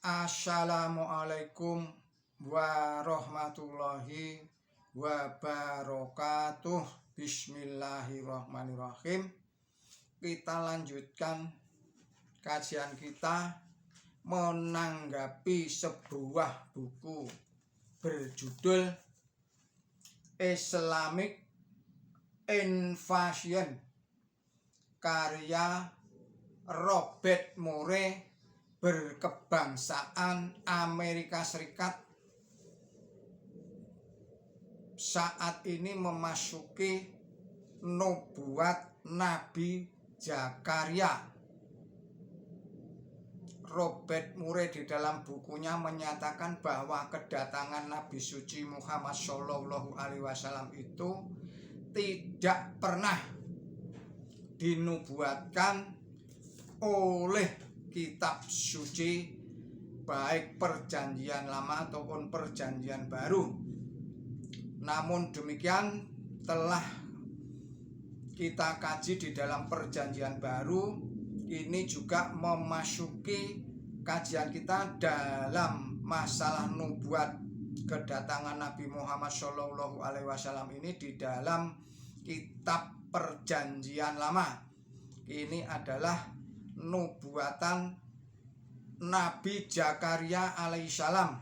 Assalamualaikum warahmatullahi wabarakatuh. Bismillahirrahmanirrahim. Kita lanjutkan kajian kita menanggapi sebuah buku berjudul Islamic Invasion karya Robert Murray, berkebangsaan Amerika Serikat, saat ini memasuki nubuat Nabi Zakaria. Robert Murray di dalam bukunya menyatakan bahwa kedatangan Nabi suci Muhammad SAW itu tidak pernah dinubuatkan oleh kitab suci, baik perjanjian lama ataupun perjanjian baru. Namun demikian telah kita kaji di dalam perjanjian baru, ini juga memasuki kajian kita dalam masalah nubuat kedatangan Nabi Muhammad SAW ini di dalam kitab perjanjian lama. Ini adalah nubuatan Nabi Zakaria alaihissalam.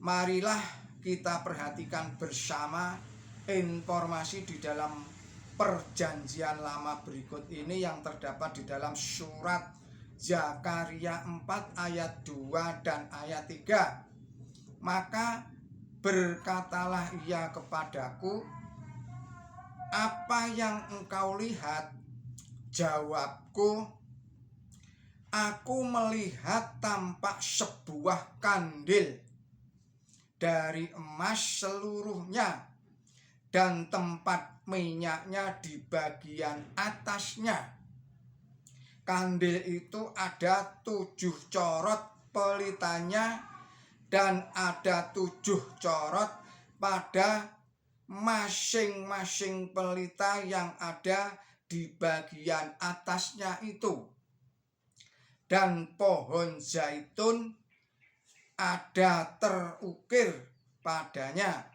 Marilah kita perhatikan bersama informasi di dalam perjanjian lama berikut ini yang terdapat di dalam surat Zakaria 4 ayat 2 dan ayat 3. Maka berkatalah ia kepadaku, apa yang engkau lihat? Jawabku, aku melihat tampak sebuah kandil dari emas seluruhnya, dan tempat minyaknya di bagian atasnya. Kandil itu ada 7 corot pelitanya, dan ada 7 corot pada masing-masing pelita yang ada di bagian atasnya itu. Dan pohon zaitun ada terukir padanya,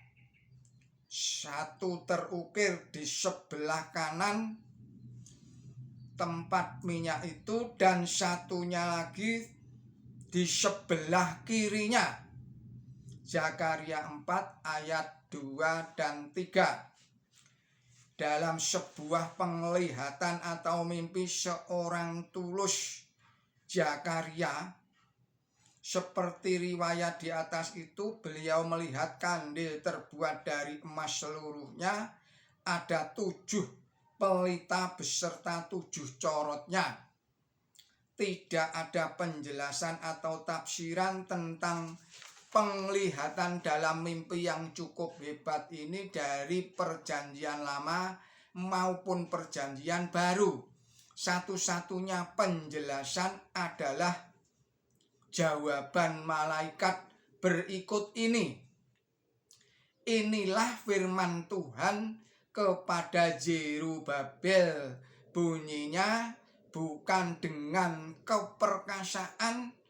satu terukir di sebelah kanan tempat minyak itu, dan satunya lagi di sebelah kirinya. Zakaria 4 ayat 2 dan 3. Dalam sebuah penglihatan atau mimpi seorang tulus Zakaria, seperti riwayat di atas itu, beliau melihat kandil terbuat dari emas seluruhnya, ada 7 pelita beserta 7 corotnya. Tidak ada penjelasan atau tafsiran tentang penglihatan dalam mimpi yang cukup hebat ini dari perjanjian lama maupun perjanjian baru. Satu-satunya penjelasan adalah jawaban malaikat berikut ini. Inilah firman Tuhan kepada Zerubabel, bunyinya bukan dengan keperkasaan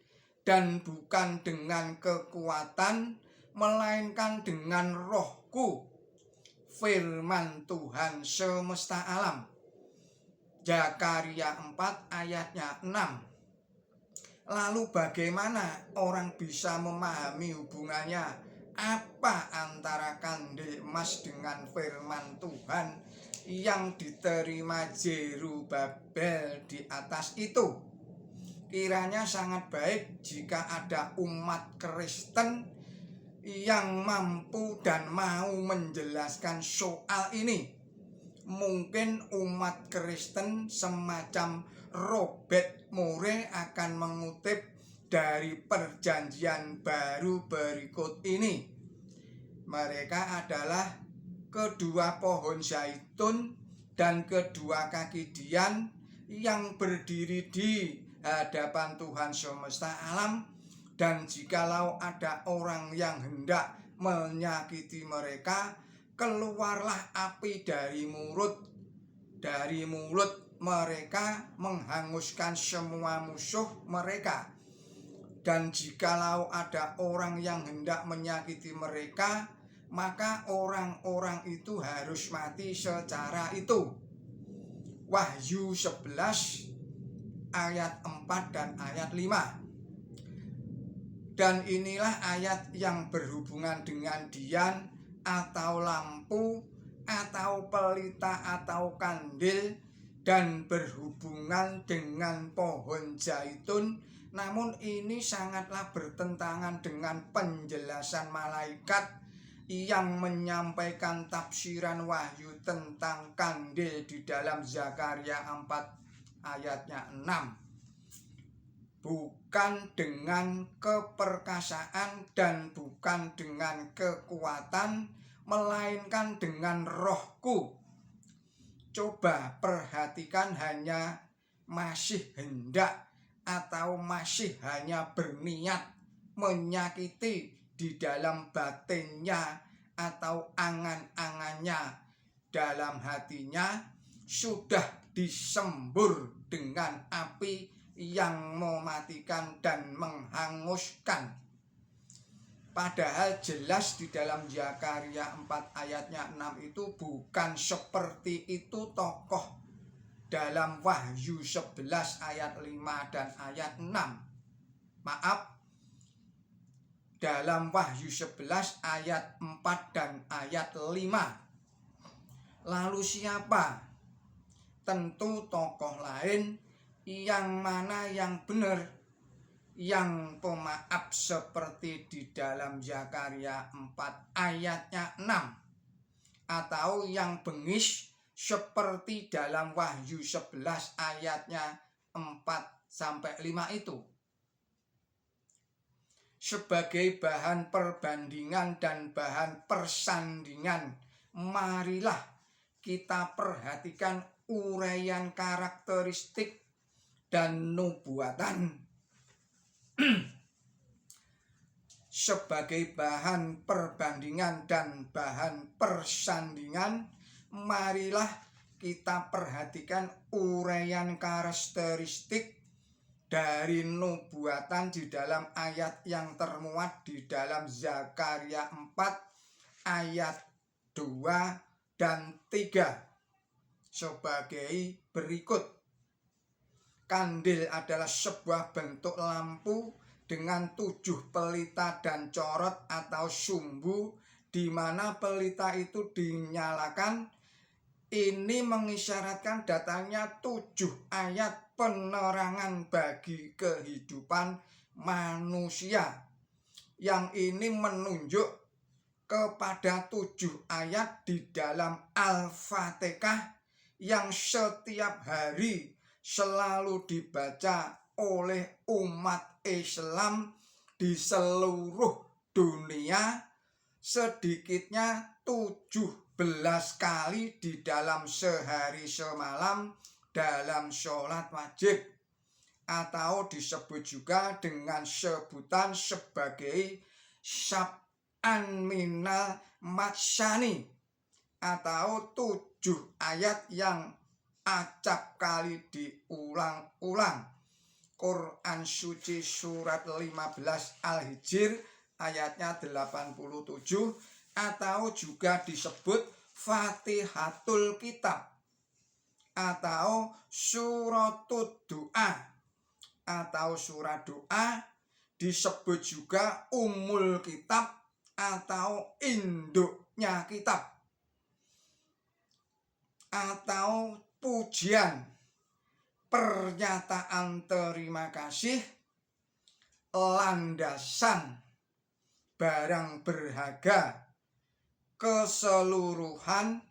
dan bukan dengan kekuatan, melainkan dengan rohku, firman Tuhan semesta alam. Zakaria 4 ayatnya 6. Lalu bagaimana orang bisa memahami hubungannya apa antara kandil emas dengan firman Tuhan yang diterima Zerubabel di atas itu? Kiranya sangat baik jika ada umat Kristen yang mampu dan mau menjelaskan soal ini. Mungkin umat Kristen semacam Robert Murray akan mengutip dari perjanjian baru berikut ini. Mereka adalah kedua pohon zaitun dan kedua kaki dian yang berdiri di hadapan Tuhan semesta alam, dan jikalau ada orang yang hendak menyakiti mereka, keluarlah api dari mulut mereka menghanguskan semua musuh mereka. Dan jikalau ada orang yang hendak menyakiti mereka, maka orang-orang itu harus mati secara itu. Wahyu 11 ayat 4 dan ayat 5. Dan inilah ayat yang berhubungan dengan dian atau lampu atau pelita atau kandil, dan berhubungan dengan pohon zaitun. Namun ini sangatlah bertentangan dengan penjelasan malaikat yang menyampaikan tafsiran wahyu tentang kandil di dalam Zakaria 4 ayatnya 6. Bukan dengan keperkasaan dan bukan dengan kekuatan, melainkan dengan rohku. Coba perhatikan, hanya masih hendak atau masih hanya berniat menyakiti di dalam batinnya atau angan-angannya, dalam hatinya sudah disembur dengan api yang mematikan dan menghanguskan. Padahal jelas di dalam Zakaria 4 ayatnya 6 itu bukan seperti itu tokoh dalam Wahyu 11 ayat 5 dan ayat 6. Maaf, dalam Wahyu 11 ayat 4 dan ayat 5. Lalu siapa? Tentu tokoh lain, yang mana yang benar, yang pemaaf seperti di dalam Zakaria 4 ayatnya 6, atau yang bengis seperti dalam Wahyu 11 ayatnya 4-5 itu. Sebagai bahan perbandingan dan bahan persandingan, marilah kita perhatikan uraian karakteristik dan nubuatan. Sebagai bahan perbandingan dan bahan persandingan, marilah kita perhatikan uraian karakteristik dari nubuatan di dalam ayat yang termuat di dalam Zakaria 4 ayat 2 dan 3 sebagai berikut. Kandil adalah sebuah bentuk lampu dengan 7 pelita dan corot atau sumbu, di mana pelita itu dinyalakan. Ini mengisyaratkan datangnya 7 ayat penerangan bagi kehidupan manusia. Yang ini menunjuk kepada 7 ayat di dalam Al-Fatihah yang setiap hari selalu dibaca oleh umat Islam di seluruh dunia sedikitnya 17 kali di dalam sehari semalam dalam sholat wajib, atau disebut juga dengan sebutan sebagai Sab'an minal Matsani, atau 7 ayat yang acap kali diulang-ulang. Quran suci surat 15 Al-Hijr ayatnya 87, atau juga disebut Fatihatul Kitab atau suratud doa atau surat doa, disebut juga Ummul Kitab atau induknya kitab, atau pujian, pernyataan terima kasih, landasan, barang berharga, keseluruhan,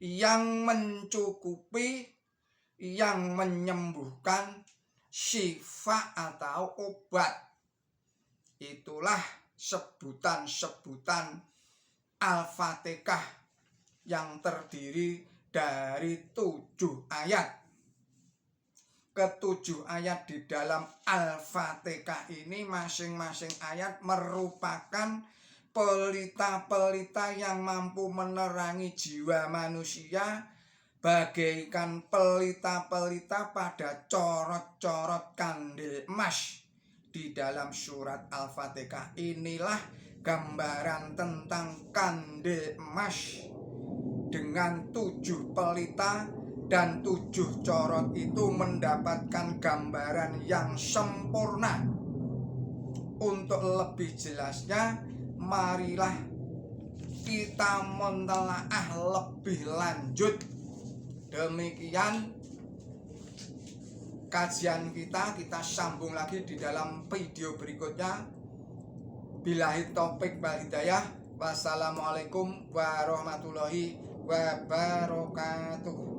yang mencukupi, yang menyembuhkan, syifa atau obat. Itulah sebutan-sebutan Al-Fatihah yang terdiri dari 7 ayat. Ke-7 ayat di dalam Al-Fatihah ini, masing-masing ayat merupakan pelita-pelita yang mampu menerangi jiwa manusia, bagaikan pelita-pelita pada corot-corot kandil emas di dalam surat Al-Fatihah. Inilah gambaran tentang kandil emas dengan 7 pelita dan 7 corot itu mendapatkan gambaran yang sempurna. Untuk lebih jelasnya, marilah kita mentelaah lebih lanjut. Demikian kajian kita sambung lagi di dalam video berikutnya. Billahi taufik wal hidayah. Wassalamualaikum warahmatullahi wabarakatuh.